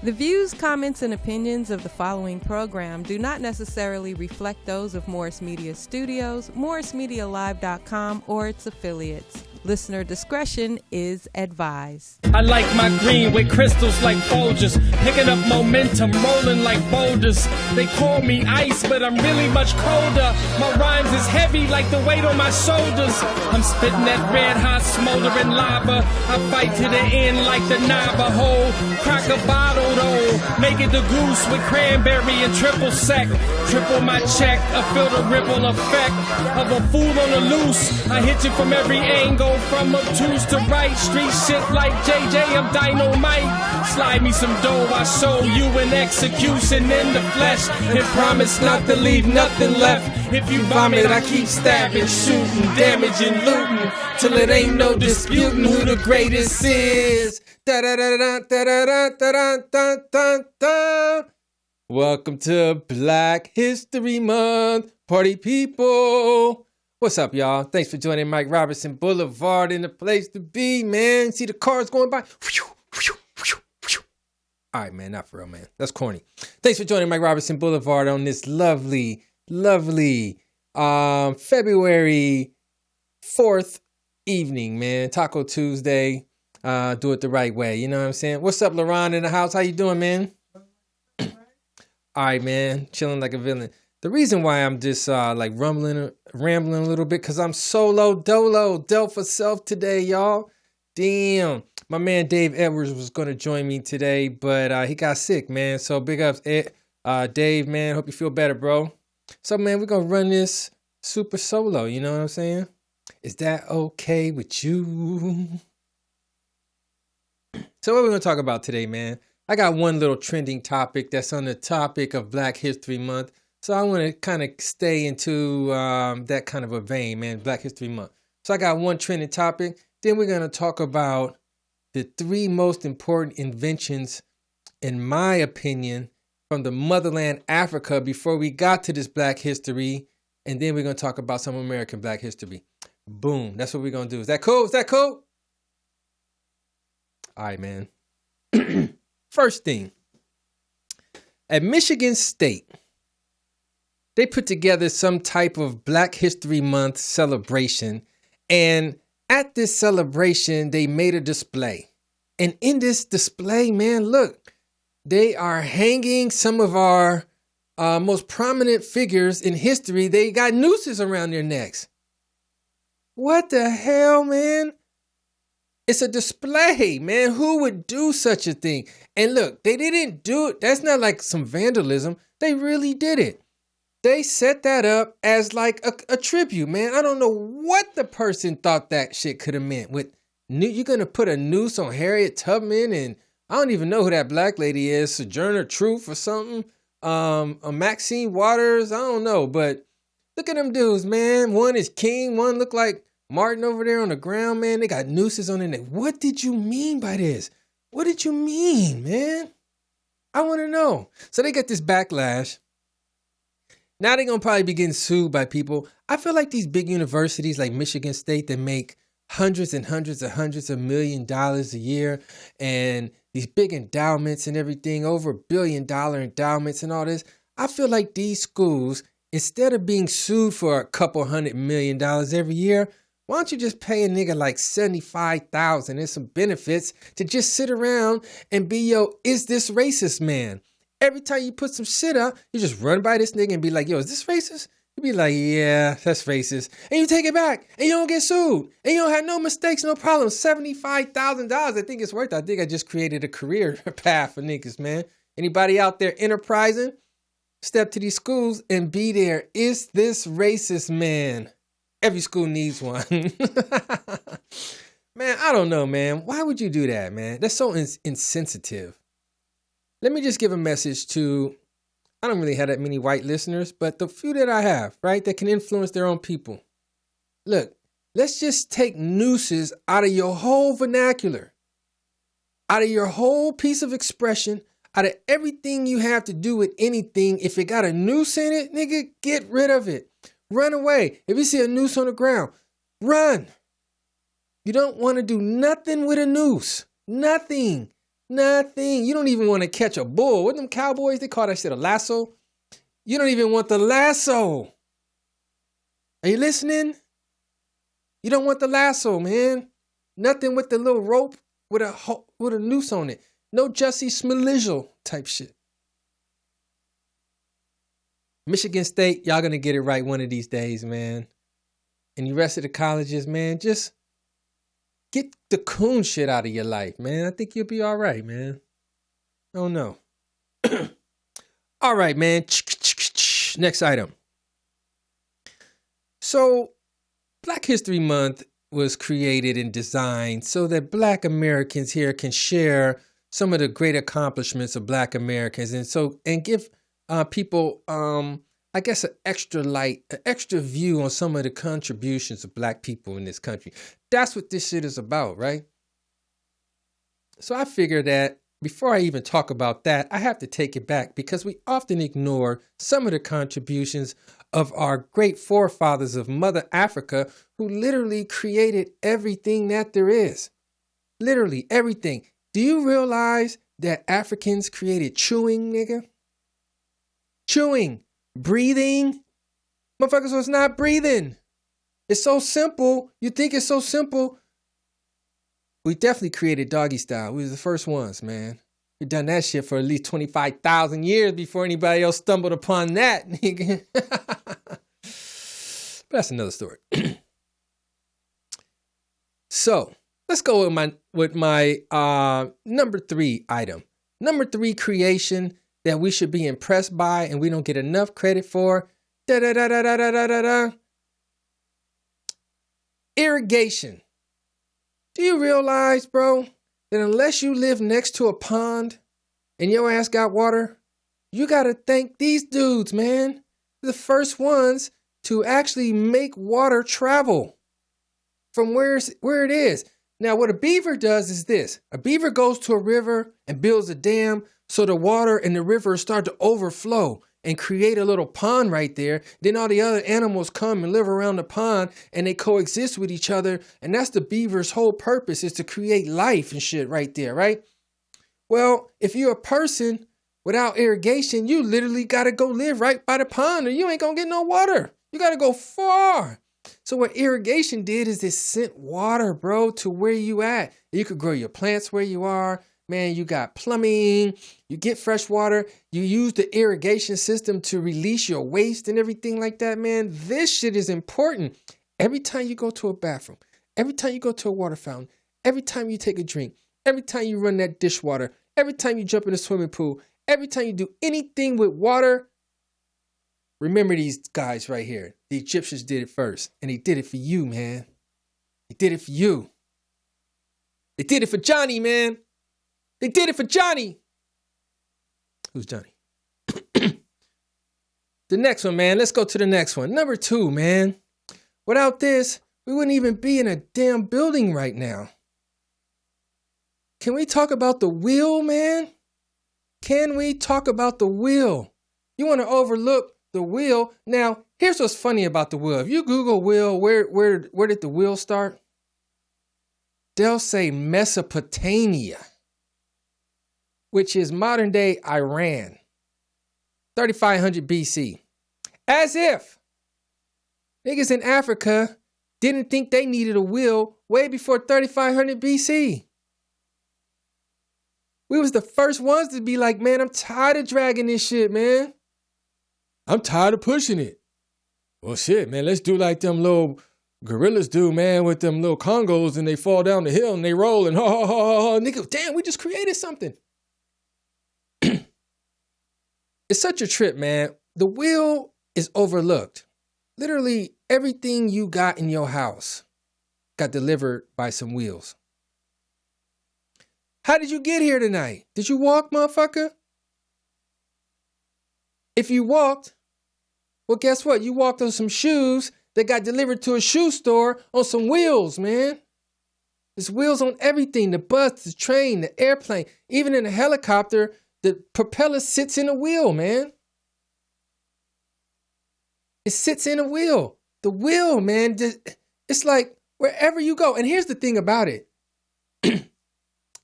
The views, comments, and opinions of the following program do not necessarily reflect those of Morris Media Studios, MorrisMediaLive.com, or its affiliates. Listener discretion is advised. I like my green with crystals like Folgers, picking up momentum, rolling like boulders. They call me ice, but I'm really much colder. My rhymes is heavy like the weight on my shoulders. I'm spitting that red hot smoldering lava. I fight to the end like the Navajo. Crack a bottle though, make it the goose with cranberry and triple sec. Triple my check, I feel the ripple effect of a fool on the loose. I hit you from every angle, from obtuse to right. Street shit like JJ, I'm dynamite. Slide me some dough, I show you an execution in the flesh, and promise not to leave nothing left. If you vomit, I keep stabbing, shooting, damaging, looting, till it ain't no disputing who the greatest is. Welcome to Black History Month, party people. What's up, y'all? Thanks for joining Mike Robertson Blvd in the place to be, man. See the cars going by? All right, man, not for real, man. That's corny. Thanks for joining Mike Robertson Blvd on this lovely February 4th evening, man. Taco Tuesday. Do it the right way. You know what I'm saying? What's up, LaRon in the house? How you doing, man? All right, man. Chilling like a villain. The reason why I'm just like rambling a little bit, because I'm solo dolo, Del for self today, y'all. Damn. My man Dave Edwards was going to join me today, but he got sick, man. So big ups, Dave, man. Hope you feel better, bro. So, man, we're going to run this super solo. You know what I'm saying? Is that okay with you? So what we're going to talk about today, man? I got one little trending topic that's on the topic of Black History Month. So I want to kind of stay into that kind of a vein, man, Black History Month. So I got one trending topic. Then we're going to talk about the 3 most important inventions, in my opinion, from the motherland Africa before we got to this Black history. And then we're going to talk about some American Black history. Boom. That's what we're going to do. Is that cool? Is that cool? All right, man. First thing. At Michigan State, they put together some type of Black History Month celebration. And at this celebration, they made a display. And in this display, man, look, they are hanging some of our most prominent figures in history. They got nooses around their necks. What the hell, man? It's a display, man. Who would do such a thing? And look, they didn't do it. That's not like some vandalism. They really did it. They set that up as like a tribute, man. I don't know what the person thought that shit could have meant. You're going to put a noose on Harriet Tubman, and I don't even know who that black lady is, Sojourner Truth or something. A Maxine Waters, I don't know. But look at them dudes, man. One is King, one look like Martin over there on the ground, man. They got nooses on their neck. What did you mean by this? What did you mean, man? I want to know. So they got this backlash. Now they're going to probably be getting sued by people. I feel like these big universities like Michigan State that make hundreds and hundreds of $1 million a year, and these big endowments and everything, over $1 billion endowments and all this. I feel like these schools, instead of being sued for a couple $100 million every year, why don't you just pay a nigga like $75,000 and some benefits to just sit around and be yo, is this racist, man? Every time you put some shit up, you just run by this nigga and be like, yo, is this racist? You be like, yeah, that's racist. And you take it back and you don't get sued. And you don't have no mistakes, no problems. $75,000, I think it's worth it. I think I just created a career path for niggas, man. Anybody out there enterprising, step to these schools and be there. Is this racist, man? Every school needs one. Man, I don't know, man. Why would you do that, man? That's so insensitive. Let me just give a message to, I don't really have that many white listeners, but the few that I have, right, that can influence their own people. Look, let's just take nooses out of your whole vernacular, out of your whole piece of expression, out of everything you have to do with anything. If it got a noose in it, nigga, get rid of it. Run away. If you see a noose on the ground, run. You don't want to do nothing with a noose. Nothing. Nothing. You don't even want to catch a bull. What them cowboys, they call that shit a lasso? You don't even want the lasso. Are you listening? You don't want the lasso, man. Nothing with the little rope with a noose on it. No Jussie Smollett type shit. Michigan State, y'all gonna get it right one of these days, man. And the rest of the colleges, man, just get the coon shit out of your life, man. I think you'll be all right, man. I don't know. All right, man. Next item. So, Black History Month was created and designed so that Black Americans here can share some of the great accomplishments of Black Americans, and give people, I guess, an extra view on some of the contributions of Black people in this country. That's what this shit is about, right? So I figure that before I even talk about that, I have to take it back because we often ignore some of the contributions of our great forefathers of Mother Africa, who literally created everything that there is. Literally everything. Do you realize that Africans created chewing, nigga? Chewing. Breathing. Motherfuckers was not breathing. It's so simple. You think it's so simple. We definitely created doggy style. We were the first ones, man. We've done that shit for at least 25,000 years before anybody else stumbled upon that, nigga. But that's another story. So let's go with my number 3 item. Number 3 creation that we should be impressed by and we don't get enough credit for. Irrigation. Do you realize, bro, that unless you live next to a pond and your ass got water, you got to thank these dudes, man. They're the first ones to actually make water travel from where it is. Now, what a beaver does is this. A beaver goes to a river and builds a dam so the water in the river start to overflow and create a little pond right there. Then all the other animals come and live around the pond and they coexist with each other. And that's the beaver's whole purpose, is to create life and shit right there, right? Well, if you're a person without irrigation, you literally got to go live right by the pond or you ain't going to get no water. You got to go far. So what irrigation did is it sent water, bro, to where you at. You could grow your plants where you are. Man, you got plumbing, you get fresh water, you use the irrigation system to release your waste and everything like that, man. This shit is important. Every time you go to a bathroom, every time you go to a water fountain, every time you take a drink, every time you run that dishwater, every time you jump in a swimming pool, every time you do anything with water, remember these guys right here. The Egyptians did it first, and they did it for you, man. They did it for you. They did it for Johnny, man. They did it for Johnny. Who's Johnny? The next one, man. Let's go to the next one. Number 2, man. Without this, we wouldn't even be in a damn building right now. Can we talk about the wheel, man? Can we talk about the wheel? You want to overlook the wheel? Now, here's what's funny about the wheel. If you Google wheel, where did the wheel start? They'll say Mesopotamia, which is modern day Iran, 3500 BC. As if niggas in Africa didn't think they needed a wheel way before 3500 BC. We was the first ones to be like, man, I'm tired of dragging this shit, man. I'm tired of pushing it. Well, shit, man, let's do like them little gorillas do, man, with them little Congos, and they fall down the hill and they roll and nigga, damn, we just created something. It's such a trip, man. The wheel is overlooked. Literally everything you got in your house got delivered by some wheels. How did you get here tonight? Did you walk, motherfucker? If you walked, well, guess what? You walked on some shoes that got delivered to a shoe store on some wheels, man. There's wheels on everything. The bus, the train, the airplane, even in a helicopter, the propeller sits in a wheel, man. It sits in a wheel. The wheel, man, it's like wherever you go. And here's the thing about it.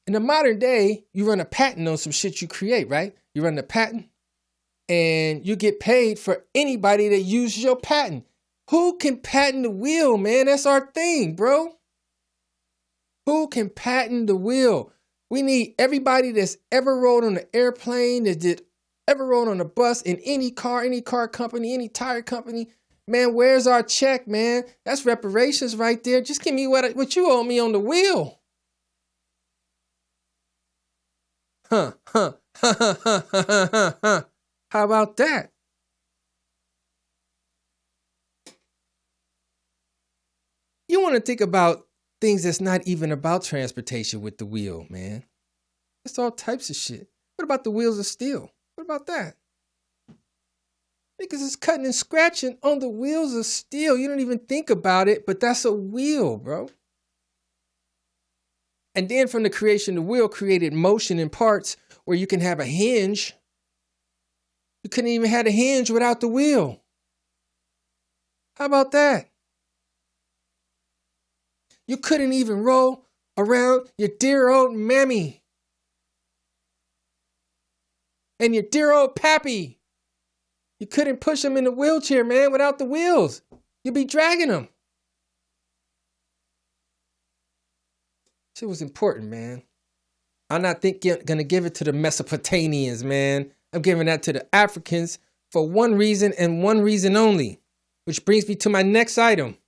In the modern day, you run a patent on some shit you create, right? You run a patent and you get paid for anybody that uses your patent. Who can patent the wheel, man? That's our thing, bro. Who can patent the wheel? We need everybody that's ever rode on an airplane, ever rode on a bus, in any car company, any tire company. Man, where's our check, man? That's reparations right there. Just give me what you owe me on the wheel. Huh. How about that? You want to think about things that's not even about transportation with the wheel, man. It's all types of shit. What about the wheels of steel? What about that? Niggas is cutting and scratching on the wheels of steel. You don't even think about it, but that's a wheel, bro. And then from the creation of the wheel created motion in parts where you can have a hinge. You couldn't even have a hinge without the wheel. How about that? You couldn't even roll around your dear old mammy and your dear old pappy. You couldn't push them in the wheelchair, man, without the wheels. You'd be dragging them. Shit was important, man. I'm not gonna give it to the Mesopotamians, man. I'm giving that to the Africans for one reason and one reason only. Which brings me to my next item.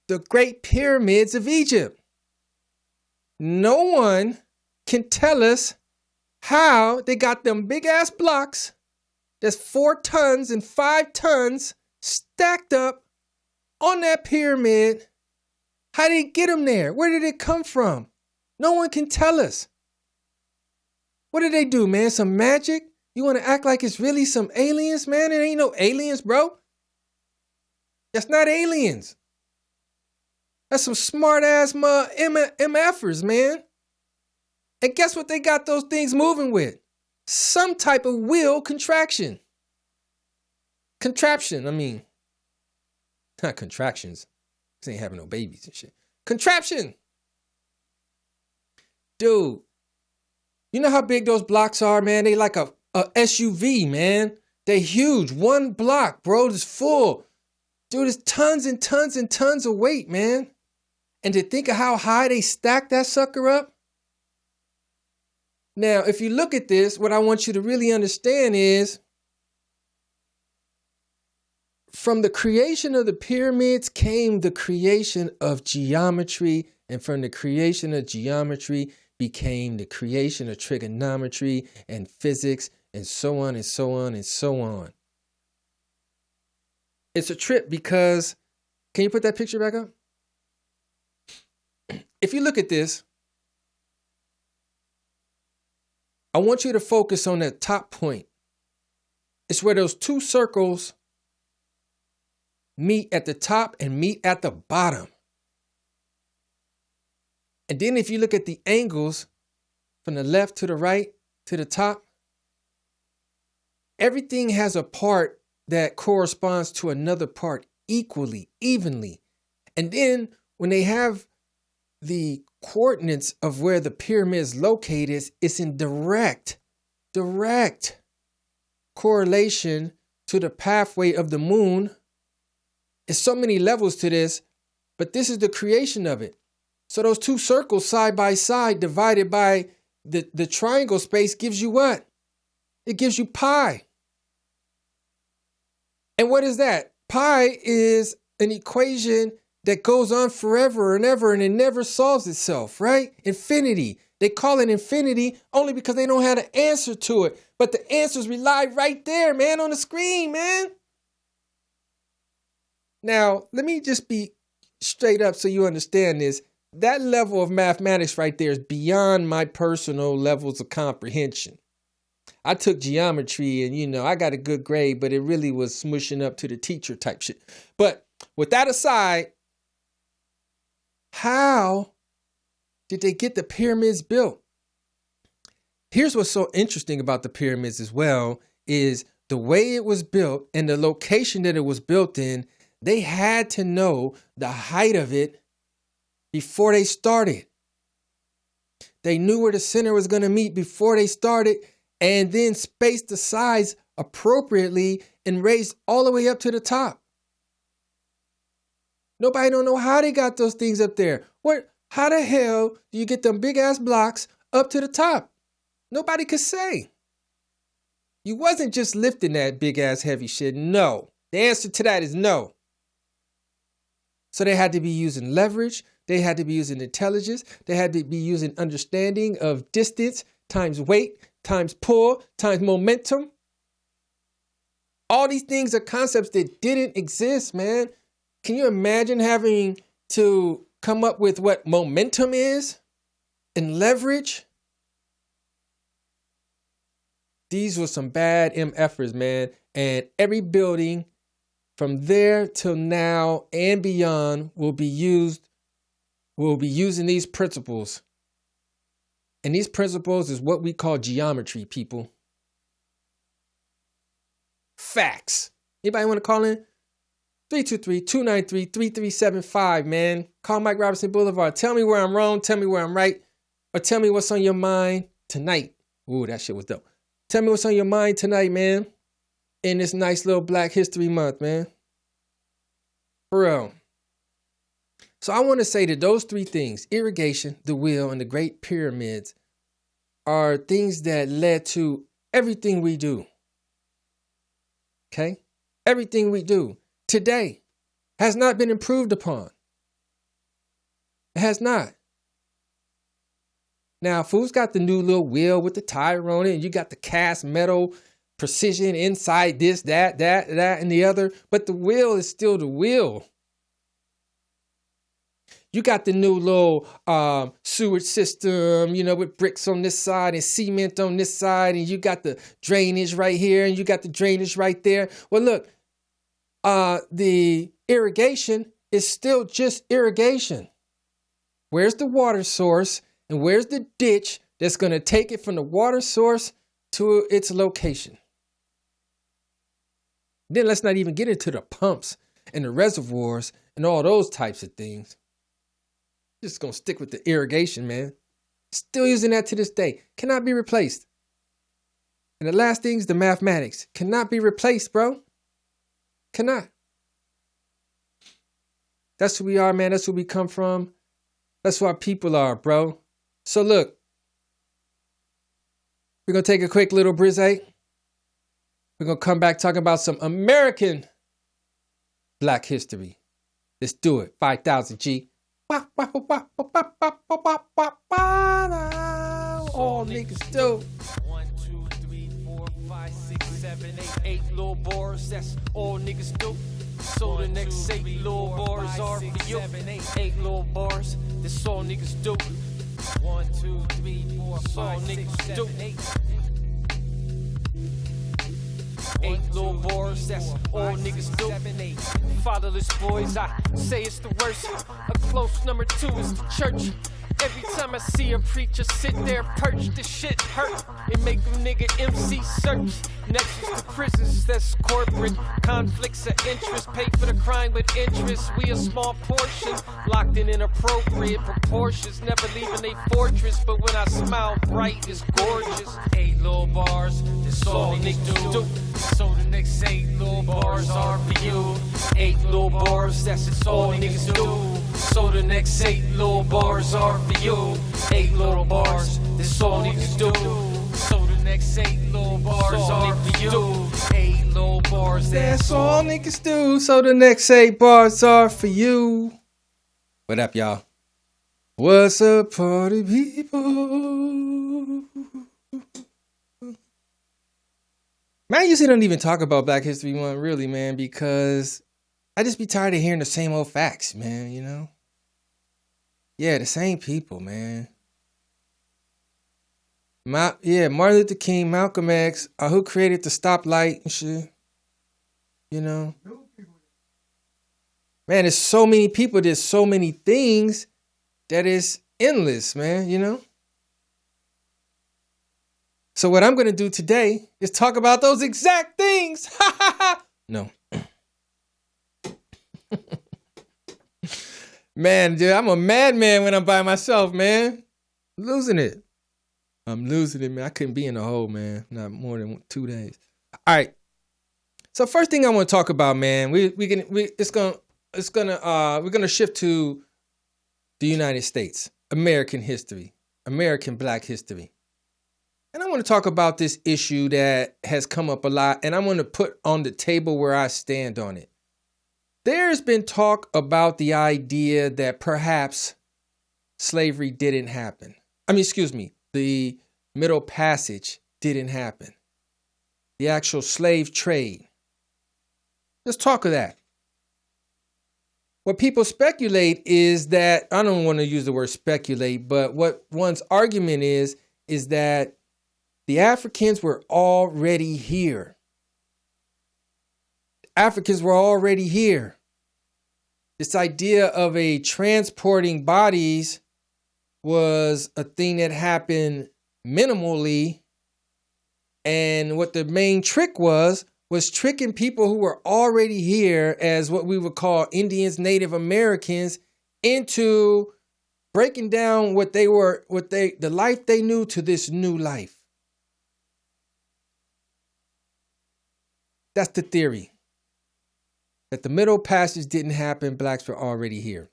The Great Pyramids of Egypt. No one can tell us how they got them big ass blocks that's 4 tons and 5 tons stacked up on that pyramid. How did they get them there? Where did it come from? No one can tell us. What did they do, man? Some magic? You want to act like it's really some aliens, man? It ain't no aliens, bro. That's not aliens. That's some smart ass MFers, man. And guess what they got those things moving with? Some type of wheel contraption. Contraption, I mean. Not contractions. Because they ain't having no babies and shit. Contraption. Dude. You know how big those blocks are, man? They like a SUV, man. They huge. One block, bro, is full. Dude, it's tons and tons and tons of weight, man. And to think of how high they stacked that sucker up. Now, if you look at this, what I want you to really understand is from the creation of the pyramids came the creation of geometry, and from the creation of geometry became the creation of trigonometry and physics and so on and so on and so on. It's a trip because, can you put that picture back up? If you look at this, I want you to focus on that top point. It's where those 2 circles meet at the top and meet at the bottom. And then if you look at the angles from the left to the right to the top, everything has a part that corresponds to another part equally, evenly. And then when they have the coordinates of where the pyramid is located, it's in direct correlation to the pathway of the moon. There's so many levels to this, but this is the creation of it. So those 2 circles side by side divided by the triangle space gives you what? It gives you pi. And what is that? Pi is an equation that goes on forever and ever, and it never solves itself, right? Infinity. They call it infinity only because they don't have an answer to it. But the answers rely right there, man, on the screen, man. Now, let me just be straight up so you understand this. That level of mathematics right there is beyond my personal levels of comprehension. I took geometry and, I got a good grade, but it really was smushing up to the teacher type shit. But with that aside, how did they get the pyramids built? Here's what's so interesting about the pyramids as well is the way it was built and the location that it was built in. They had to know the height of it before they started. They knew where the center was going to meet before they started, and then spaced the sides appropriately and raised all the way up to the top. Nobody don't know how they got those things up there. How the hell do you get them big ass blocks up to the top? Nobody could say. You wasn't just lifting that big ass heavy shit. No. The answer to that is no. So they had to be using leverage. They had to be using intelligence. They had to be using understanding of distance times weight times pull times momentum. All these things are concepts that didn't exist, man. Can you imagine having to come up with what momentum is and leverage? These were some bad MFers, man. And every building from there till now and beyond will be using these principles. And these principles is what we call geometry, people. Facts. Anybody want to call in? 323-293-3375, man. Call Mike Robertson Blvd. Tell me where I'm wrong. Tell me where I'm right. Or tell me what's on your mind tonight. Ooh, that shit was dope. Tell me what's on your mind tonight, man. In this nice little Black History Month, man. For real. So I want to say that those three things, irrigation, the wheel, and the Great Pyramids, are things that led to everything we do. Okay? Everything we do today has not been improved upon. It has not. Now, fool's got the new little wheel with the tire on it, and you got the cast metal precision inside this, that, and the other. But the wheel is still the wheel. You got the new little sewage system, with bricks on this side and cement on this side, and you got the drainage right here, and you got the drainage right there. Well, look, the irrigation is still just irrigation. Where's the water source, and where's the ditch that's going to take it from the water source to its location? Then let's not even get into the pumps and the reservoirs and all those types of things. Just gonna stick with the irrigation, man. Still using that to this day. Cannot be replaced. And the last thing is the mathematics. Cannot be replaced, bro. Cannot. That's who we are, man. That's where we come from. That's who our people are, bro. So look, we're gonna take a quick little brise. We're gonna come back talking about some American Black history. Let's do it. 5,000 G. All niggas do. 1, 2, 3, 4, 5, 6, 7, 8 little bars. That's all niggas do. So the next 8 little bars are for you. 8 little bars. That's all niggas do. 1, 2, 3, 4, 5, 6, 7, 8. 8 little bars, that's all niggas do. Fatherless boys, I say it's the worst. A close number 2 is the church. Every time I see a preacher sit there perched, this shit hurt. It make a nigga MC search. Next is the prisons, that's corporate. Conflicts of interest, pay for the crime with interest. We a small portion, locked in inappropriate proportions. Never leaving a fortress, but when I smile bright, it's gorgeous. 8 little bars, that's all niggas do. So the next 8 little bars are for you. 8 little bars, that's all niggas do. So the next 8 little bars are for you. 8 little bars, that's all niggas do. So the next 8 little bars are for you. 8 little bars, That's all niggas do. So the next 8 bars are for you. What up, y'all? What's up, party people? Man, I usually don't even talk about Black History Month, really, man, because I just be tired of hearing the same old facts, man, Yeah, the same people, man. Martin Luther King, Malcolm X, who created the stoplight and shit, Man, there's so many people, there's so many things that is endless, man, So what I'm going to do today is talk about those exact things. No. Man, dude, I'm a madman when I'm by myself, man. Losing it. I'm losing it, man. I couldn't be in the hole, man. Not more than 2 days. All right. So first thing I want to talk about, man, we're gonna shift to the United States, American history, American Black history. And I want to talk about this issue that has come up a lot, and I want to put on the table where I stand on it. There's been talk about the idea that perhaps slavery didn't happen. The Middle Passage didn't happen. The actual slave trade. Let's talk of that. What people speculate is that, I don't want to use the word speculate, but what one's argument is that the Africans were already here. Africans were already here. This idea of a transporting bodies was a thing that happened minimally. And what the main trick was tricking people who were already here as what we would call Indians, Native Americans, into breaking down the life they knew to this new life. That's the theory. That the Middle Passage didn't happen, blacks were already here.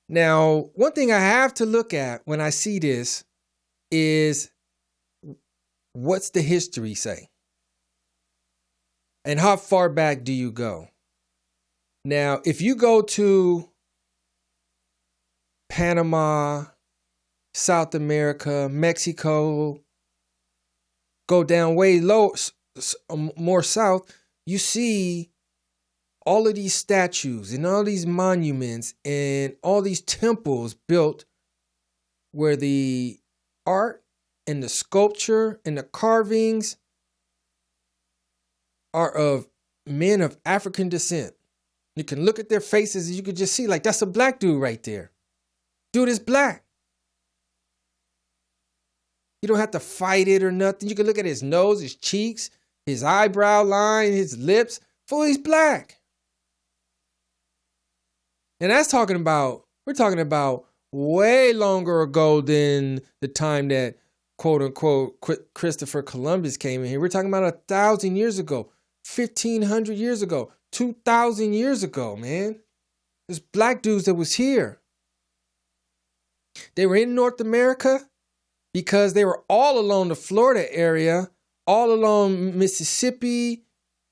Now, one thing I have to look at when I see this is, what's the history say? And how far back do you go? Now, if you go to Panama, South America, Mexico, go down way low, more south, you see all of these statues and all these monuments and all these temples built where the art and the sculpture and the carvings are of men of African descent. You can look at their faces and you can just see, like, that's a black dude right there. Dude is black. You don't have to fight it or nothing. You can look at his nose, his cheeks, his eyebrow line, his lips. Fool, he's black. And we're talking about way longer ago than the time that, quote unquote, Christopher Columbus came in here. We're talking about 1,000 years ago, 1,500 years ago, 2,000 years ago, man. There's black dudes that was here. They were in North America because they were all along the Florida area, all along Mississippi,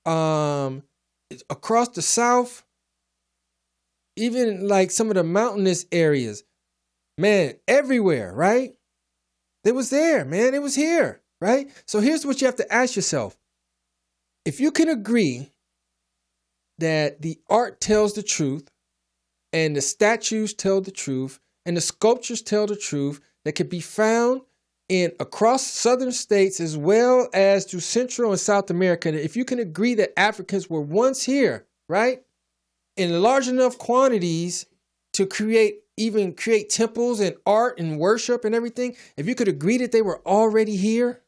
across the South, even like some of the mountainous areas. Man, everywhere, right? They was there, man. It was here, right? So here's what you have to ask yourself. If you can agree that the art tells the truth and the statues tell the truth and the sculptures tell the truth that can be found in across southern states as well as to Central and South America, if you can agree that Africans were once here, right, in large enough quantities to create temples and art and worship and everything, if you could agree that they were already here,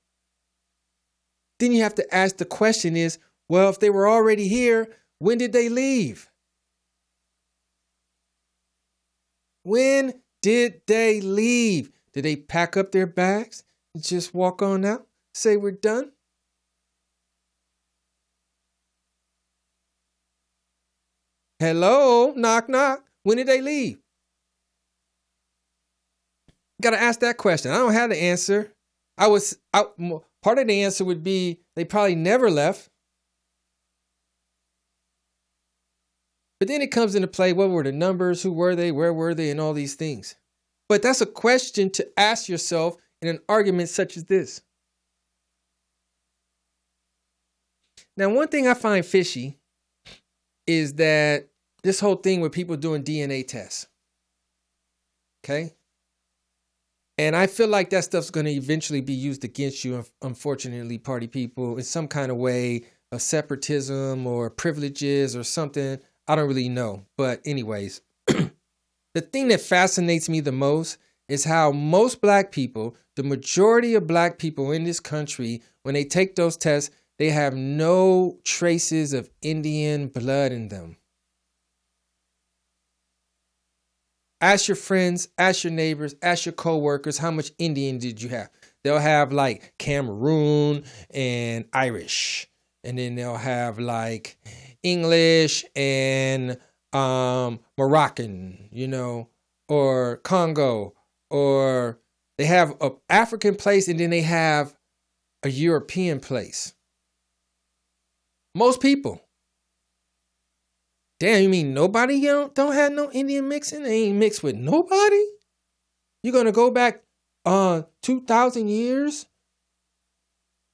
then you have to ask the question is, well, if they were already here, when did they leave? When did they leave? Did they pack up their bags and just walk on out? Say we're done? Hello? Knock, knock. When did they leave? Got to ask that question. I don't have the answer. Part of the answer would be they probably never left. But then it comes into play, what were the numbers? Who were they? Where were they? And all these things. But that's a question to ask yourself in an argument such as this. Now, one thing I find fishy is that this whole thing with people doing DNA tests. Okay? And I feel like that stuff's going to eventually be used against you, unfortunately, party people, in some kind of way of separatism or privileges or something. I don't really know. But anyways, the thing that fascinates me the most is how most black people, the majority of black people in this country, when they take those tests, they have no traces of Indian blood in them. Ask your friends, ask your neighbors, ask your coworkers, how much Indian did you have? They'll have like Cameroon and Irish. And then they'll have like English and Moroccan, or Congo, or they have an African place and then they have a European place. Most people. Damn, you mean nobody don't have no Indian mixing? They ain't mixed with nobody? You're going to go back 2,000 years?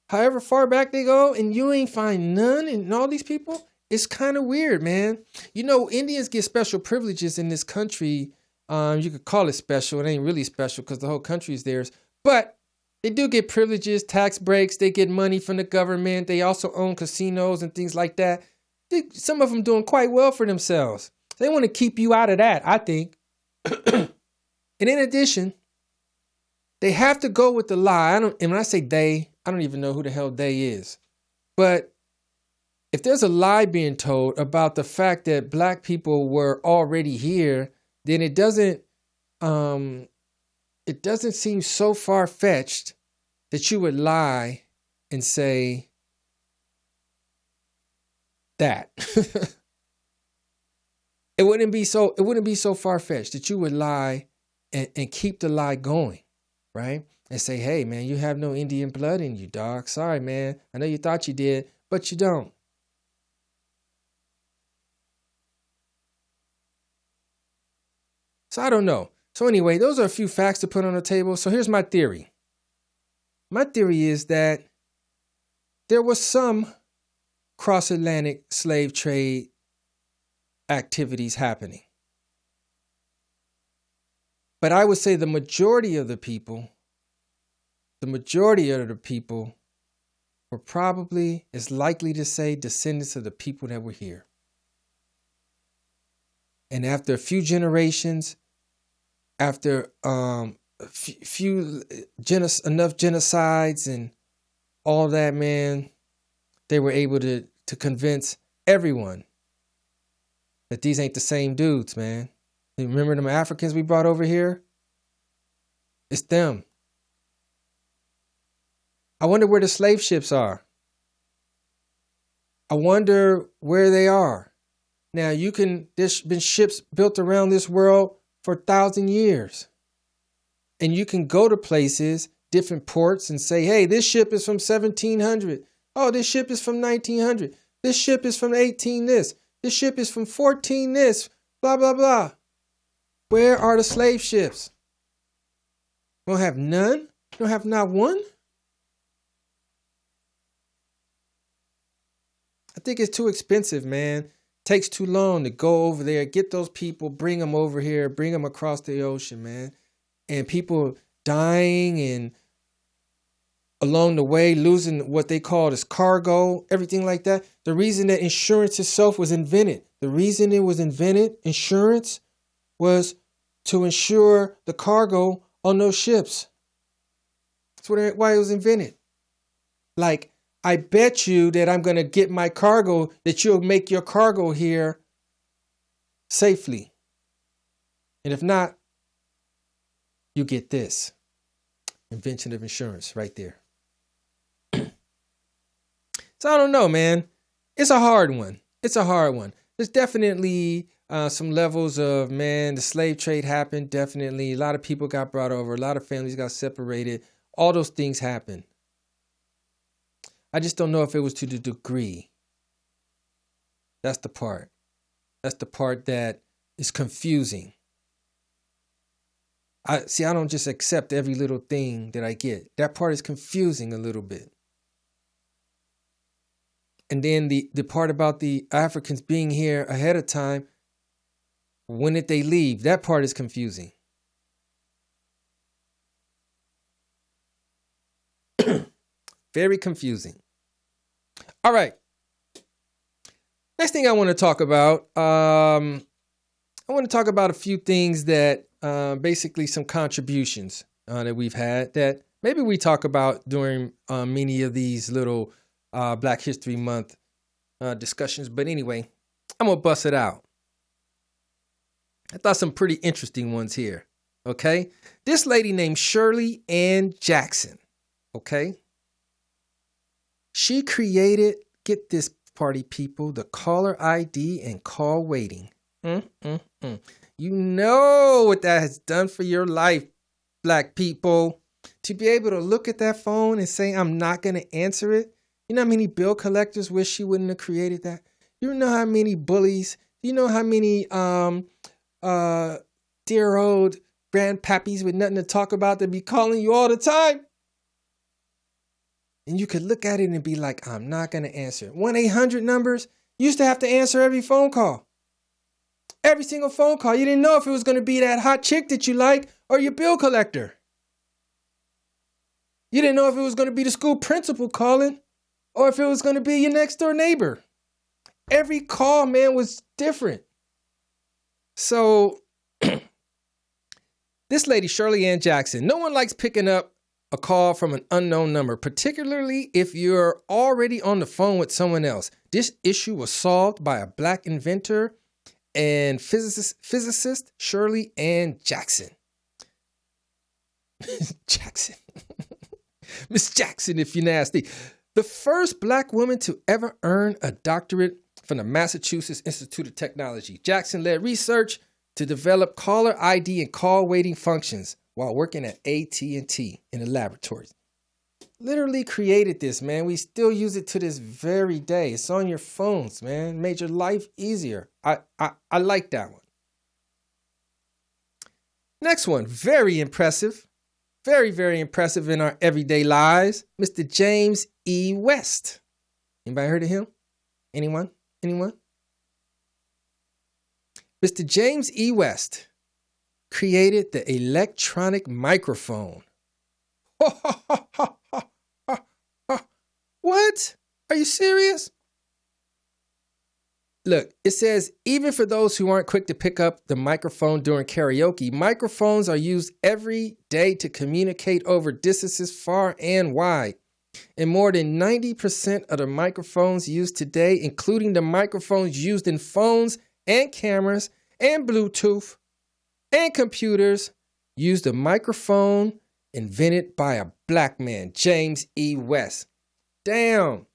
However far back they go, and you ain't find none in all these people? It's kind of weird, man. Indians get special privileges in this country. You could call it special. It ain't really special because the whole country is theirs. But they do get privileges, tax breaks. They get money from the government. They also own casinos and things like that. Some of them doing quite well for themselves. They want to keep you out of that, I think. And in addition, they have to go with the lie. And when I say they, I don't even know who the hell they is. But if there's a lie being told about the fact that black people were already here, then it doesn't seem so far-fetched that you would lie and say that. It wouldn't be so far-fetched that you would lie and keep the lie going, right? And say, hey, man, you have no Indian blood in you, dog. Sorry, man. I know you thought you did, but you don't. So I don't know. So anyway, those are a few facts to put on the table. So here's my theory. My theory is that there was some cross-Atlantic slave trade activities happening. But I would say the majority of the people were probably as likely to say descendants of the people that were here. And after a few generations, after enough genocides and all that, man, they were able to convince everyone that these ain't the same dudes, man. You remember them Africans we brought over here? It's them. I wonder where the slave ships are. I wonder where they are. Now, there's been ships built around this world for 1,000 years. And you can go to places, different ports, and say, hey, this ship is from 1700. Oh, this ship is from 1900. This ship is from 18 this. This ship is from 14 this. Blah, blah, blah. Where are the slave ships? You don't have none? You don't have not one? I think it's too expensive, man. Takes too long to go over there, get those people, bring them over here, bring them across the ocean, man. And people dying and along the way losing what they call as cargo, everything like that. The reason that insurance itself was invented, insurance, was to insure the cargo on those ships. That's why it was invented. Like, I bet you that I'm going to get my cargo, that you'll make your cargo here safely. And if not, you get this. Invention of insurance right there. So I don't know, man. It's a hard one. There's definitely some levels of, man, the slave trade happened. Definitely. A lot of people got brought over. A lot of families got separated. All those things happened. I just don't know if it was to the degree. That's the part. That's the part that is confusing. I don't just accept every little thing that I get. That part is confusing a little bit. And then the part about the Africans being here ahead of time, when did they leave? That part is confusing. Very confusing. All right. Next thing I want to talk about, I want to talk about a few things that basically some contributions that we've had that maybe we talk about during many of these little Black History Month discussions. But anyway, I'm going to bust it out. I thought some pretty interesting ones here. Okay. This lady named Shirley Ann Jackson. Okay. She created, get this party people, the caller ID and call waiting. You know what that has done for your life, black people. To be able to look at that phone and say, I'm not going to answer it. You know how many bill collectors wish she wouldn't have created that? You know how many bullies, you know how many dear old grandpappies with nothing to talk about that be calling you all the time? And you could look at it and be like, I'm not going to answer. 1-800 numbers, you used to have to answer every phone call. Every single phone call. You didn't know if it was going to be that hot chick that you like or your bill collector. You didn't know if it was going to be the school principal calling or if it was going to be your next door neighbor. Every call, man, was different. So this lady, Shirley Ann Jackson, no one likes picking up a call from an unknown number, particularly if you're already on the phone with someone else. This issue was solved by a black inventor and physicist Shirley Ann Jackson. Jackson. Miss Jackson, if you're nasty. The first black woman to ever earn a doctorate from the Massachusetts Institute of Technology. Jackson led research to develop caller ID and call waiting functions while working at AT&T in the laboratories. Literally created this, man. We still use it to this very day. It's on your phones, man. Made your life easier. I like that one. Next one, very impressive. Very, very impressive in our everyday lives. Mr. James E. West. Anybody heard of him? Anyone? Mr. James E. West created the electronic microphone. What? Are you serious? Look, it says, even for those who aren't quick to pick up the microphone during karaoke, microphones are used every day to communicate over distances far and wide. And more than 90% of the microphones used today, including the microphones used in phones and cameras and Bluetooth and computers, use the microphone invented by a black man, James E. West. Damn.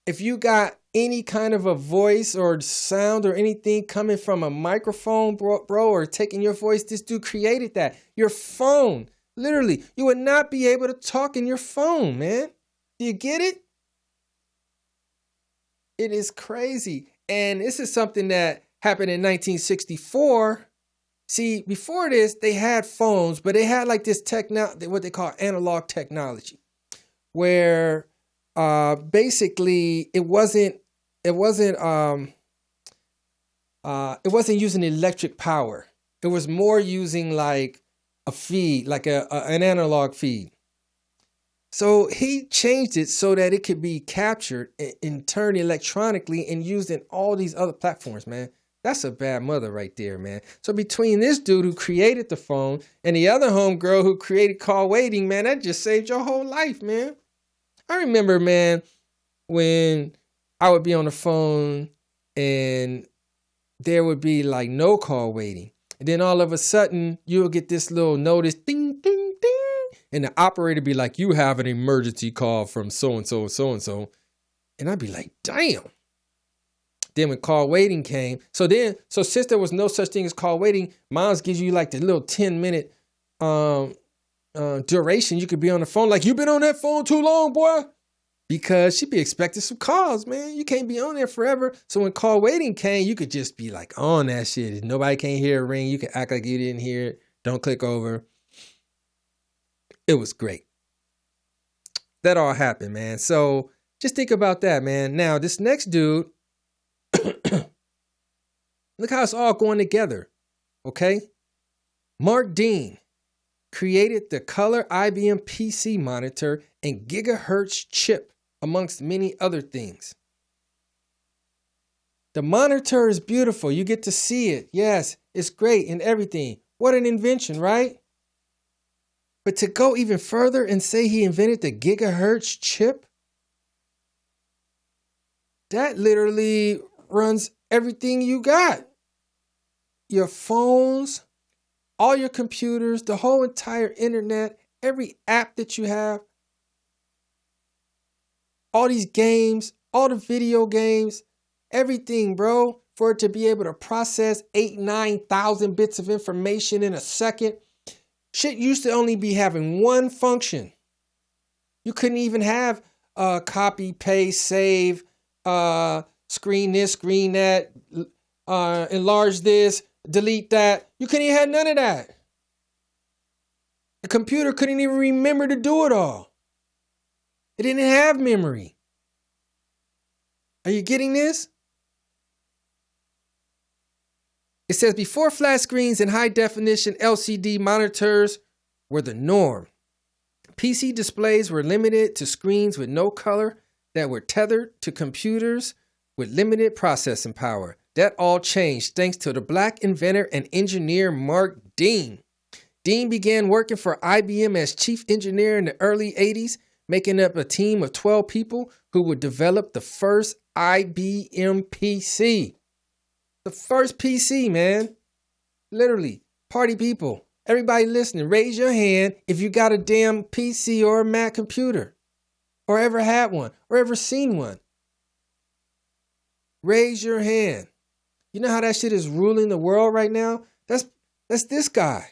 If you got any kind of a voice or sound or anything coming from a microphone, bro, or taking your voice, this dude created that. Your phone, literally, you would not be able to talk in your phone, man. Do you get it? It is crazy. And this is something that happened in 1964. See, before this, they had phones, but they had like this what they call analog technology, where basically it wasn't using electric power. It was more using like a feed, like an analog feed. So he changed it so that it could be captured and turned electronically and used in all these other platforms, man. That's a bad mother right there, man. So between this dude who created the phone and the other homegirl who created call waiting, man, that just saved your whole life, man. I remember, man, when I would be on the phone and there would be like no call waiting. And then all of a sudden you'll get this little notice, ding, ding, ding. And the operator be like, you have an emergency call from so-and-so and so-and-so. And I'd be like, damn. Then when call waiting came, so since there was no such thing as call waiting, Miles gives you like the little 10-minute duration you could be on the phone. Like, you been on that phone too long, boy. Because she'd be expecting some calls, man. You can't be on there forever. So when call waiting came, you could just be like on that shit. If nobody can't hear a ring, you can act like you didn't hear it. Don't click over. It was great. That all happened, man. So just think about that, man. Now, this next dude, look how it's all going together, okay? Mark Dean created the color IBM PC monitor and gigahertz chip, amongst many other things. The monitor is beautiful. You get to see it. Yes, it's great and everything. What an invention, right? But to go even further and say he invented the gigahertz chip, that literally runs everything you got. your phones, all your computers, the whole entire internet, every app that you have, all these games, all the video games, everything, bro, for it to be able to process 8,000-9,000 bits of information in a second. Shit used to only be having one function. You couldn't even have copy, paste, save, screen this, screen that, enlarge this, delete that. You couldn't even have none of that. The computer couldn't even remember to do it all. It didn't have memory. Are you getting this? It says before flat screens and high definition LCD monitors were the norm, PC displays were limited to screens with no color that were tethered to computers with limited processing power. That all changed thanks to the black inventor and engineer Mark Dean. Dean began working for IBM as chief engineer in the early 80s, making up a team of 12 people who would develop the first IBM PC. The first PC, man. Literally, party people. Everybody listening, raise your hand if you got a damn PC or a Mac computer, or ever had one, or ever seen one. Raise your hand. You know how that shit is ruling the world right now? That's this guy.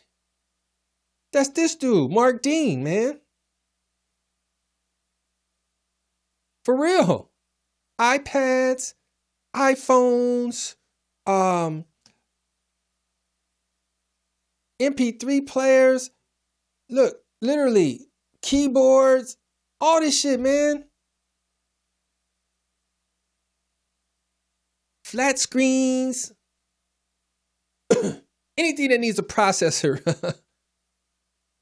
That's this dude, Mark Dean, man. For real. iPads, iPhones, MP3 players, look, literally, keyboards, all this shit, man. Flat screens, anything that needs a processor.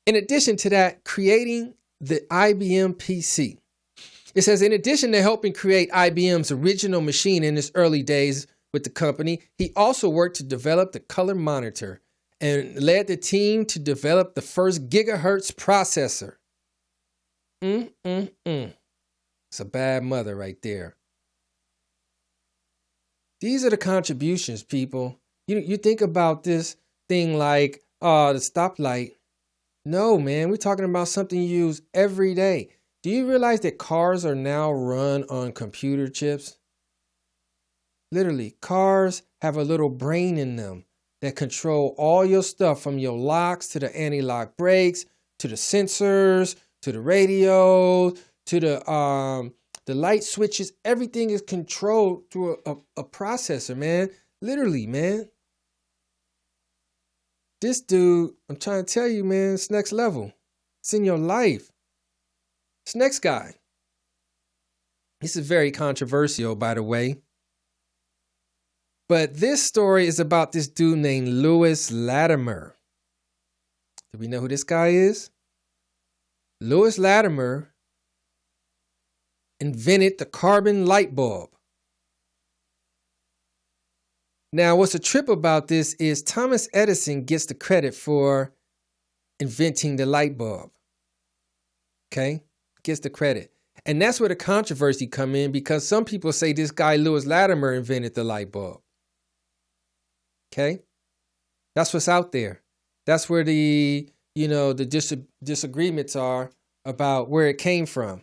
In addition to that, creating the IBM PC. It says, in addition to helping create IBM's original machine in its early days with the company, he also worked to develop the color monitor and led the team to develop the first gigahertz processor. It's a bad mother right there. These are the contributions, people. You think about this thing like the stoplight. No, man, we're talking about something you use every day. Do you realize that cars are now run on computer chips? Literally, cars have a little brain in them that control all your stuff, from your locks to the anti-lock brakes, to the sensors, to the radio, to the light switches. Everything is controlled through a processor, man. Literally, man. This dude, I'm trying to tell you, man, it's next level. It's in your life. This next guy. This is very controversial, by the way. But this story is about this dude named Lewis Latimer. Do we know who this guy is? Lewis Latimer invented the carbon light bulb. Now, what's a trip about this is Thomas Edison gets the credit for inventing the light bulb. Okay? Gets the credit. And that's where the controversy come in, because some people say this guy Lewis Latimer invented the light bulb. Okay? That's what's out there. That's where the disagreements are about where it came from.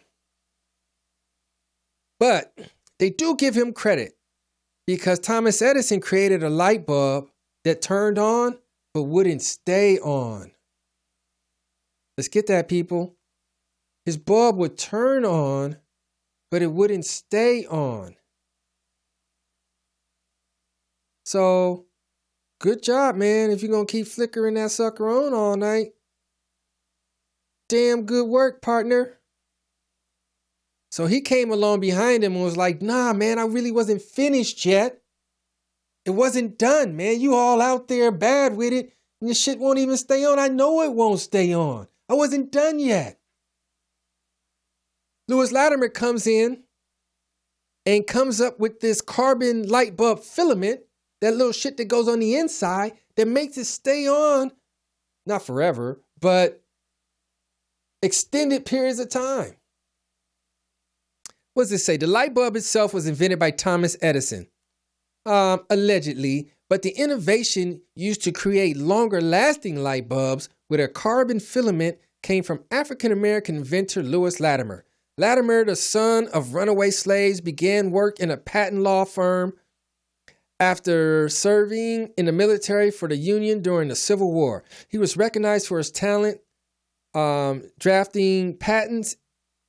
But they do give him credit, because Thomas Edison created a light bulb that turned on but wouldn't stay on. Let's get that, people. His bulb would turn on, but it wouldn't stay on. So, good job, man, if you're going to keep flickering that sucker on all night. Damn good work, partner. So he came along behind him and was like, nah, man, I really wasn't finished yet. It wasn't done, man. You all out there bad with it, and your shit won't even stay on. I know it won't stay on. I wasn't done yet. Lewis Latimer comes in and comes up with this carbon light bulb filament, that little shit that goes on the inside that makes it stay on, not forever, but extended periods of time. What does it say? The light bulb itself was invented by Thomas Edison, allegedly, but the innovation used to create longer lasting light bulbs with a carbon filament came from African-American inventor Lewis Latimer. Latimer, the son of runaway slaves, began work in a patent law firm after serving in the military for the Union during the Civil War. He was recognized for his talent drafting patents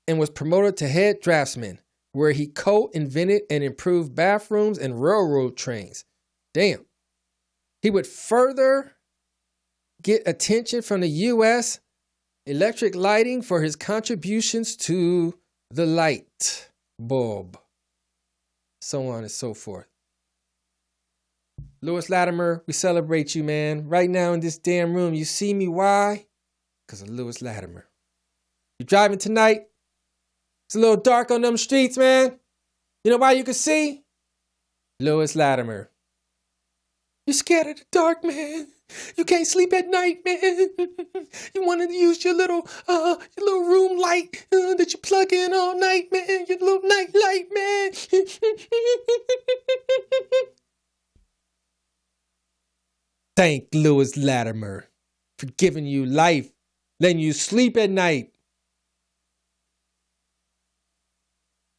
and was promoted to head draftsman, where he co-invented and improved bathrooms and railroad trains. Damn. He would further get attention from the U.S. electric lighting for his contributions to the light bulb, so on and so forth. Lewis Latimer, we celebrate you, man. Right now in this damn room, you see me. Why? Because of Lewis Latimer. You driving tonight? It's a little dark on them streets, man. You know why you can see? Lewis Latimer. You're scared of the dark, man. You can't sleep at night, man. You want to use your little room light that you plug in all night, man. Your little night light, man. Thank Lewis Latimer for giving you life, letting you sleep at night.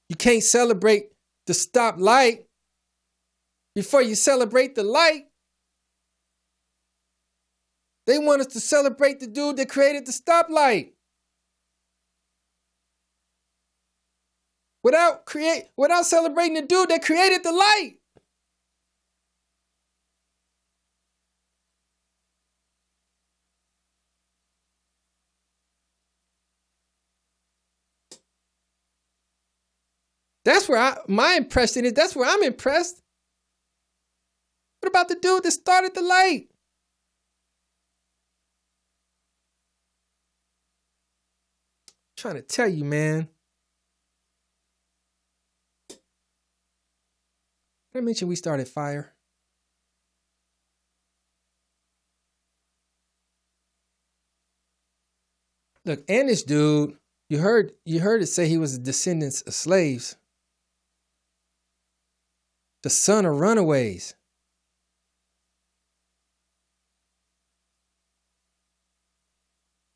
You can't celebrate the stoplight before you celebrate the light. They want us to celebrate the dude that created the stoplight. Without celebrating the dude that created the light. That's where my impression is. That's where I'm impressed. What about the dude that started the light? I'm trying to tell you, man. Did I mention we started fire? Look, and this dude, you heard it say he was a descendant of slaves. The son of runaways.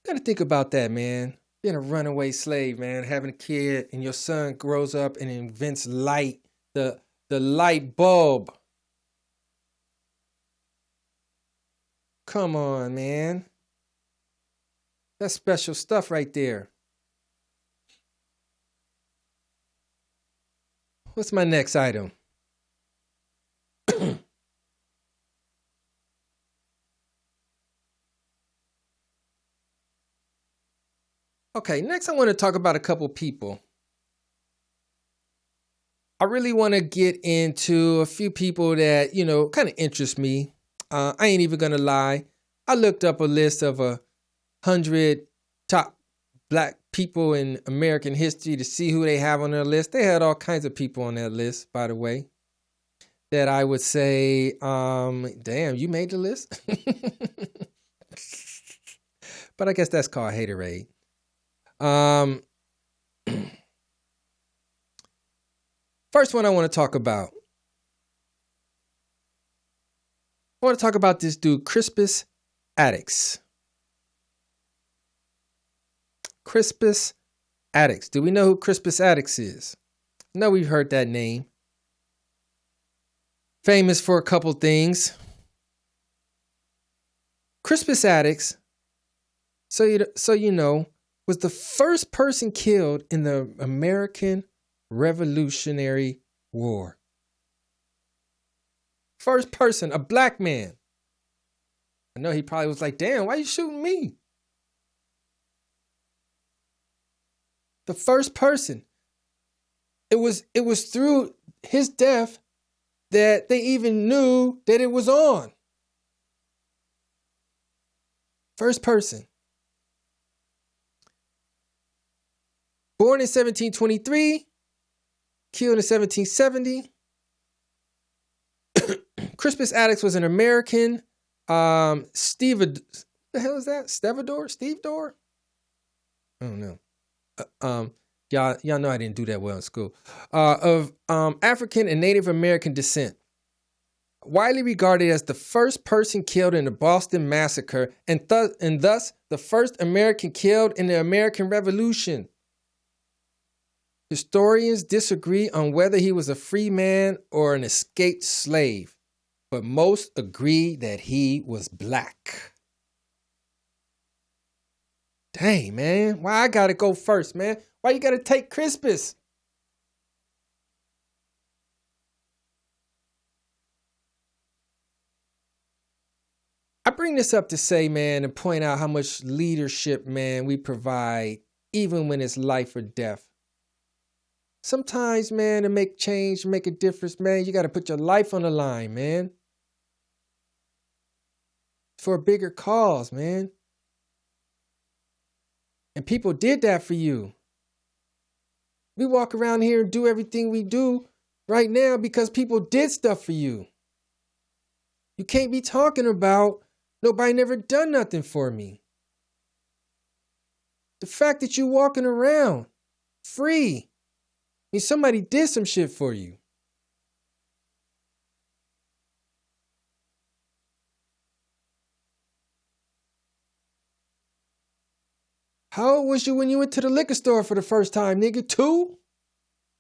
Gotta think about that, man. Being a runaway slave, man, having a kid, and your son grows up and invents light, the light bulb. Come on, man. That's special stuff right there. What's my next item? Okay, next I want to talk about a couple people. I really want to get into a few people that, kind of interest me. I ain't even going to lie. I looked up a list of 100 top black people in American history to see who they have on their list. They had all kinds of people on that list, by the way, that I would say, damn, you made the list? But I guess that's called haterade. First one I want to talk about. I want to talk about this dude, Crispus Attucks. Crispus Attucks. Do we know who Crispus Attucks is? No, we've heard that name. Famous for a couple things. Crispus Attucks, so you know, was the first person killed in the American Revolutionary War. First person, a black man. I know he probably was like, damn, why are you shooting me? The first person. It was through his death that they even knew that it was on. First person. Born in 1723, killed in 1770. Crispus Attucks was an American. The hell is that? Stevedore? I don't know. Y'all know I didn't do that well in school. Of African and Native American descent. widely regarded as the first person killed in the Boston Massacre and thus the first American killed in the American Revolution. Historians disagree on whether he was a free man or an escaped slave, but most agree that he was black. Dang, man. Why I gotta go first, man? Why you gotta take Crispus? I bring this up to say, man, and point out how much leadership, man, we provide, even when it's life or death. Sometimes, man, to make change, make a difference, man, you got to put your life on the line, man. For a bigger cause, man. And people did that for you. We walk around here and do everything we do right now because people did stuff for you. You can't be talking about nobody never done nothing for me. The fact that you walking around free means somebody did some shit for you. How old was you when you went to the liquor store for the first time, nigga? 2?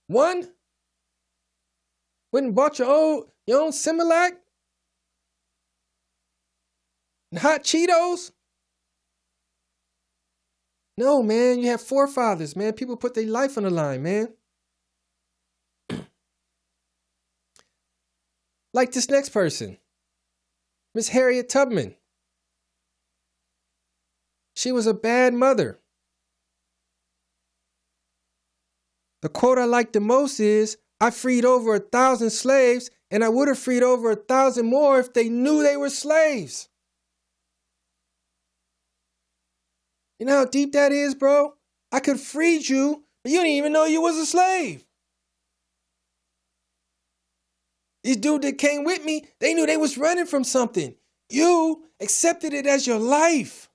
1? Went and bought your own Similac? And hot Cheetos? No, man, you have forefathers, man. People put their life on the line, man. Like this next person, Miss Harriet Tubman. She was a bad mother. The quote I like the most is, I freed over 1,000 slaves, and I would have freed over 1,000 more if they knew they were slaves. You know how deep that is, bro? I could have freed you, but you didn't even know you was a slave. These dudes that came with me, they knew they was running from something. You accepted it as your life.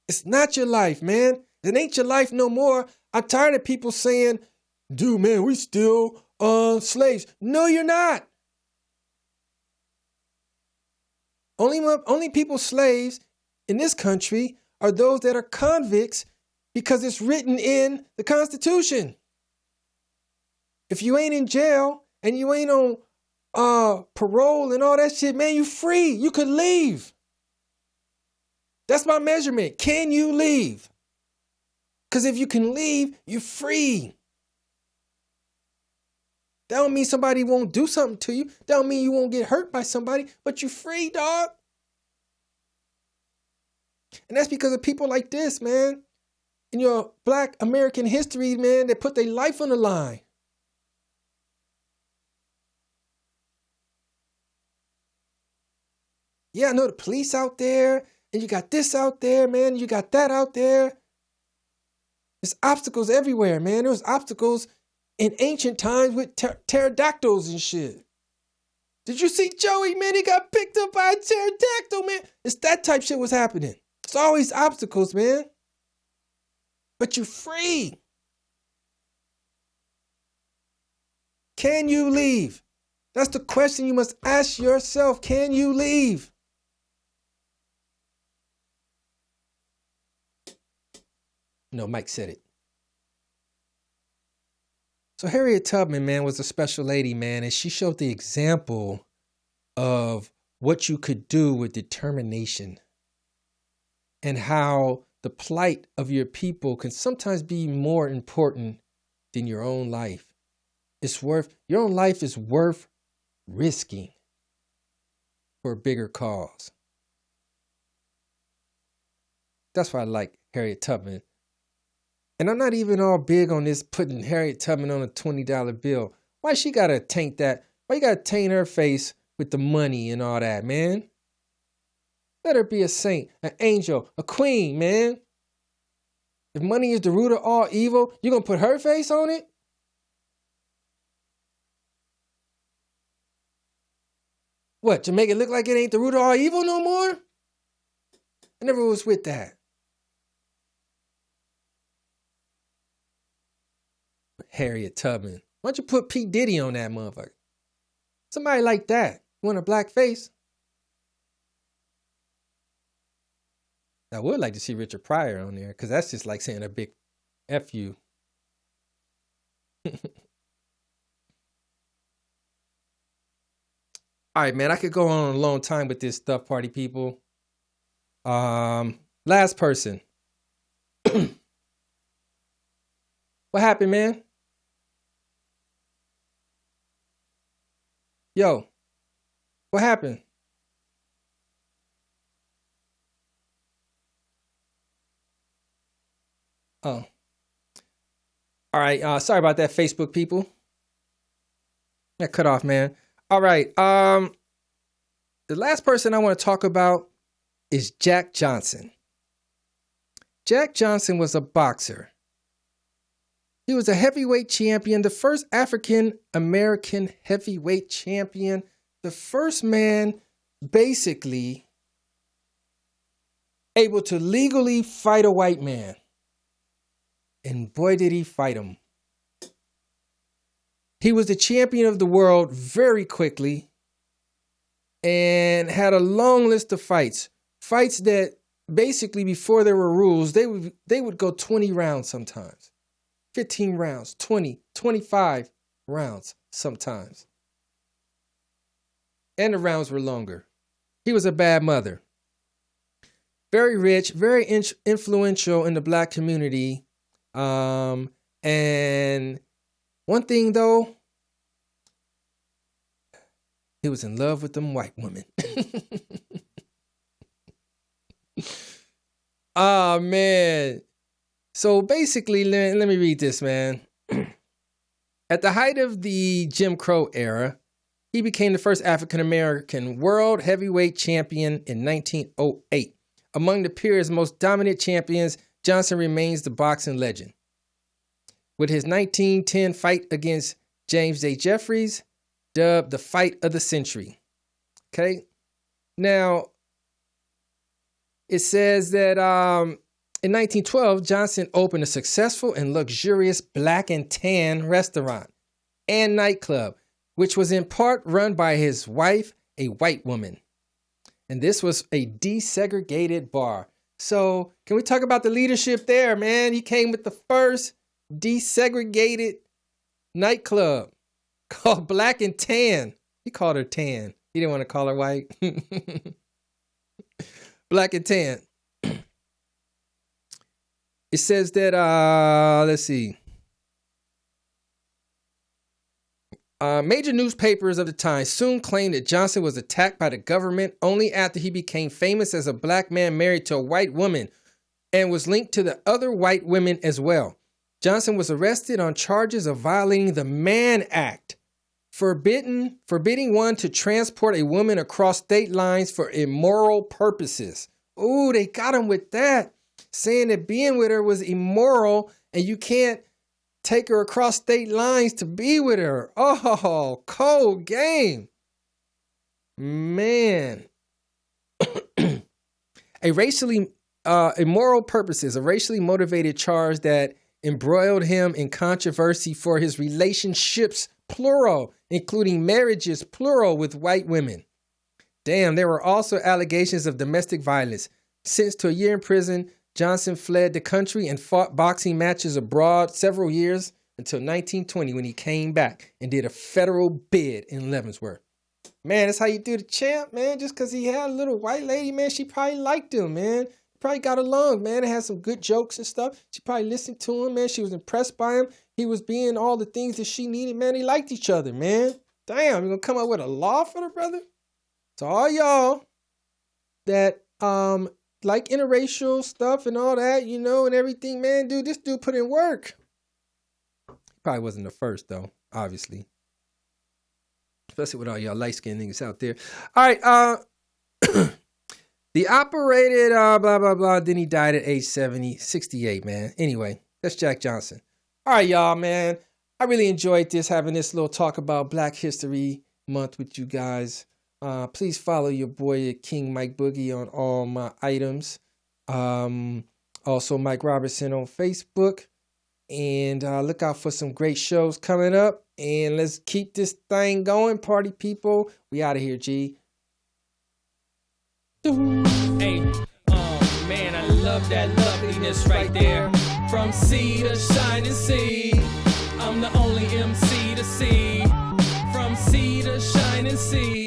It's not your life, man. It ain't your life no more. I'm tired of people saying, dude, man, we still slaves. No, you're not. Only people slaves in this country are those that are convicts because it's written in the Constitution. If you ain't in jail and you ain't on parole and all that shit, man, you free. You could leave. That's my measurement. Can you leave? Because if you can leave, you're free. That don't mean somebody won't do something to you. That don't mean you won't get hurt by somebody, but you're free, dog. And that's because of people like this, man. In your Black American history, man, that put their life on the line. Yeah, I know the police out there, and you got this out there, man. You got that out there. There's obstacles everywhere, man. There was obstacles in ancient times with pterodactyls and shit. Did you see Joey, man? He got picked up by a pterodactyl, man. It's that type shit was happening. It's always obstacles, man. But you're free. Can you leave? That's the question you must ask yourself. Can you leave? No, Mike said it. So Harriet Tubman, man, was a special lady, man, and she showed the example of what you could do with determination and how the plight of your people can sometimes be more important than your own life. Your own life is worth risking for a bigger cause. That's why I like Harriet Tubman. And I'm not even all big on this putting Harriet Tubman on a $20 bill. Why she gotta taint that? Why you gotta taint her face with the money and all that, man? Let her be a saint, an angel, a queen, man. If money is the root of all evil, you gonna put her face on it? What, to make it look like it ain't the root of all evil no more? I never was with that. Harriet Tubman. Why don't you put P. Diddy on that motherfucker? Somebody like that. You want a black face? I would like to see Richard Pryor on there, because that's just like saying a big F you. All right, man, I could go on a long time with this stuff, party people. Last person. What happened, man? Yo, what happened? Oh. All right, sorry about that, Facebook people. That cut off, man. All right, the last person I want to talk about is Jack Johnson. Jack Johnson was a boxer. He was a heavyweight champion, the first African-American heavyweight champion, the first man basically able to legally fight a white man. And boy, did he fight him. He was the champion of the world very quickly and had a long list of fights. Fights that basically before there were rules, they would go 20 rounds sometimes. 15 rounds, 20, 25 rounds sometimes. And the rounds were longer. He was a bad mother. Very rich, very influential in the black community. And one thing though, he was in love with them white women. Oh, man. So basically, let me read this, man. At the height of the Jim Crow era, he became the first African-American world heavyweight champion in 1908. Among the period's most dominant champions, Johnson remains the boxing legend. With his 1910 fight against James A. Jeffries, dubbed the fight of the century. Okay? Now, it says that in 1912, Johnson opened a successful and luxurious Black and Tan restaurant and nightclub, which was in part run by his wife, a white woman. And this was a desegregated bar. So can we talk about the leadership there, man? He came with the first desegregated nightclub called Black and Tan. He called her Tan. He didn't want to call her white. Black and Tan. It says that, let's see. Major newspapers of the time soon claimed that Johnson was attacked by the government only after he became famous as a black man married to a white woman and was linked to the other white women as well. Johnson was arrested on charges of violating the Mann Act, forbidding one to transport a woman across state lines for immoral purposes. Ooh, they got him with that, saying that being with her was immoral and you can't take her across state lines to be with her. Oh, cold game. Man. A racially immoral purposes, a racially motivated charge that embroiled him in controversy for his relationships, plural, including marriages, plural, with white women. Damn, there were also allegations of domestic violence. Sentenced to a year in prison, Johnson fled the country and fought boxing matches abroad several years until 1920 when he came back and did a federal bid in Leavenworth. Man, that's how you do the champ, man. Just because he had a little white lady, man, she probably liked him, man. Probably got along, man. It had some good jokes and stuff. She probably listened to him, man. She was impressed by him. He was being all the things that she needed, man. They liked each other, man. Damn, you gonna come up with a law for the brother? So all y'all that like interracial stuff and all that, you know, and everything, man, dude, this dude put in work. Probably wasn't the first, though, obviously. Especially with all y'all light-skinned niggas out there. All right, the operated, blah, blah, blah. Then he died at age 68, man. Anyway, that's Jack Johnson. All right, y'all, man. I really enjoyed this, having this little talk about Black History Month with you guys. Please follow your boy King Mike Boogie on all my items. Also Mike Robertson on Facebook. And look out for some great shows coming up. And let's keep this thing going, party people. We out of here, G. Hey, man, I love that loveliness right there. From sea to shining sea, I'm the only MC to see. From sea to shining sea.